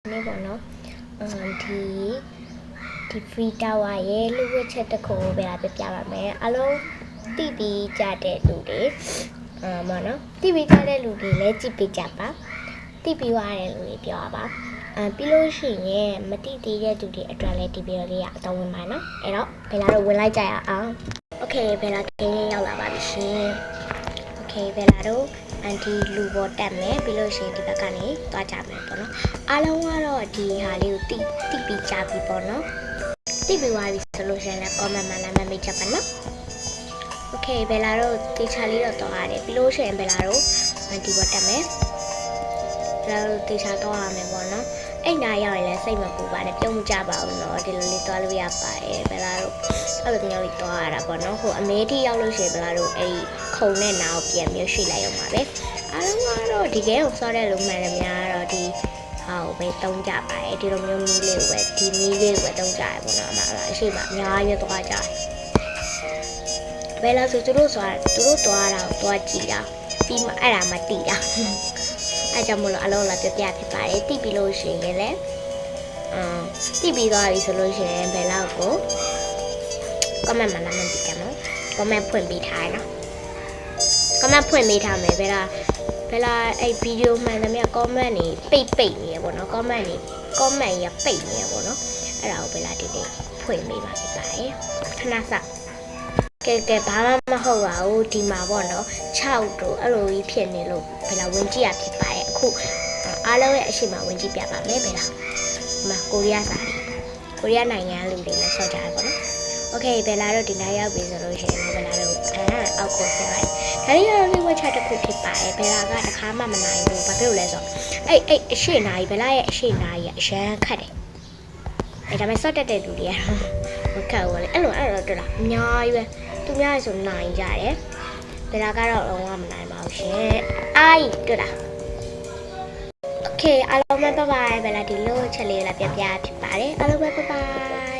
နေ့ပေါ့နော်ဒီ free tower ရဲ့လူဝတ်ချက်တစ်ခုကိုပဲပြပါမယ်အလုံးတိပြီးကြတဲ့လူတွေပေါ့နော်တိပြီးကြတဲ့လူတွေလည်းကြည့်ပေးကြပါတိပြီးသွားတဲ့လူတွေပြောပါပြီးလို့ရှိရင်မတိသေးတဲ့လူတွေအတွက်လည်းဒီဗီဒီယိုလေးကအသုံးဝင်ပါနော်အဲ့တော့ဘယ်လာတော့ဝင်လိုက်ကြရအောင်โอเคဘယ်လာကင်းရောက်လာပါပြီရှင်โอเคဘယ်လာတော့အန်တီလူပေါ်တက်မယ်ပြီးလို့ရှိရင်ဒီဘက်ကနေသွားကြမယ်ပေါ့နော်အားလုံးကတော့ဒီဟာလေးကိုတိပြီးကြပြီပေါ့နော်တိပြီးသွားပြီဆိုလို့ရှိရင်လည်း comment မှာလာမေးချက်ပါနော်โอเคဘယ်လာတော့တေချာလေးတော့သွားရတယ်ပြီးလို့ရှိရင်ဘယ်လာတော့အန်တီပေါ်တက်မယ်ဘယ်လာတော့တေချာသွားရမယ်ပေါ့နော်အဲ့နာရောက်ရင်လည်းစိတ်မပူပါနဲ့ပြုံးမကြပါဘူးเนาะဒီလိုလေးသွားလို့ရပါတယ်ဘယ်လာတော့အဲ့လိုမျိုးလေးသွားရတာပေါ့နော်ဟိုအမေတိရောက်လို့ရှိရင်ဘယ်လာတော့အဲ့ဒီခုံနဲ့နာကိုပြန်မျိုးရွှေ့လိုက်အောင်ပါပဲအားလုံးကတော့ဒီကဲကိုစောတဲ့လူမှန်တယ်များတော့ဒီဟာကိုပဲတုံးကြပါတယ်ဒီလိုမျိုးမီးလေးကိုပဲဒီမီးလေးကိုပဲတုံးကြရပေါ့နော်အမရှိပါအများကြီးသွားကြဘယ်လာဆိုသူတို့သွားတာကိုသွားကြည့်တာပြီးမှအဲ့ဒါမှတိတာအဲ့ကြောင့်မလို့အလုံးလာပြဖြစ်ပါတယ်တိပြီးလို့ရှိရင်လည်းတိပြီးသွားပြီဆိုလို့ရှိရင်ဘယ်လောက်ကို comment မှာလာမှပြကြမှာ comment ဖွင့်ပေးထားရနော် comment ဖွင့်ပေးထားမယ်ဘယ်လားအဲ့ဗီဒီယိုမှန်တယ်မြတ် comment နေပိတ်နေရပေါ့နော် comment ရပိတ်နေရပေါ့နော်အဲ့ဒါကိုဘယ်လားဒီဖွင့်ပေးပါဖြစ်ပါတယ်ခဏစကဲဘာမှမဟုတ်ပါဘူးဒီမှာပေါ့နော်6တို့အဲ့လိုကြီးဖြစ်နေလို့ဘယ်လားဝင်ကြည့်ရဖြစ်ပါတယ်အခုအားလုံးရဲ့အရှိမဝင်ကြည့်ပြပါမယ်ဘယ်လားဒီမှာကိုရီးယားစာကိုရီးယားနိုင်ငံလူတွေလည်းဆော့ကြရပေါ့နော်โอเคဘယ်လာတော့ဒီနားရောက်ပြီဆိုလို့ရှိရင်ဘယ်လာတော့အောက်ကိုဆက်လိုက်ဒါလေးကတော့လေးဝက်ချက်တစ်ခုဖြစ်ပါတယ်ဘယ်လာကတခါမှမနိုင်ဘူးဘာဖြစ်လို့လဲဆိုတော့အဲ့အရှိနာကြီးဘယ်လာရဲ့အရှိနာကြီးအရန်ခတ်တယ်အဲ့ဒါမဲ့ဆော့တက်တဲ့လူတွေကတော့မခတ်ဘူးလေအဲ့တော့တွေ့လားအများကြီးပဲသူများဆိုနိုင်ကြတယ်ဘယ်လာကတော့လုံးဝမနိုင်ပါဘူးရှင်အိုင်တွေ့လားโอเคအားလုံးပဲဘိုင်ဘယ်လာဒီလိုချက်လေးလာပြဖြစ်ပါတယ်အားလုံးပဲဘိုင်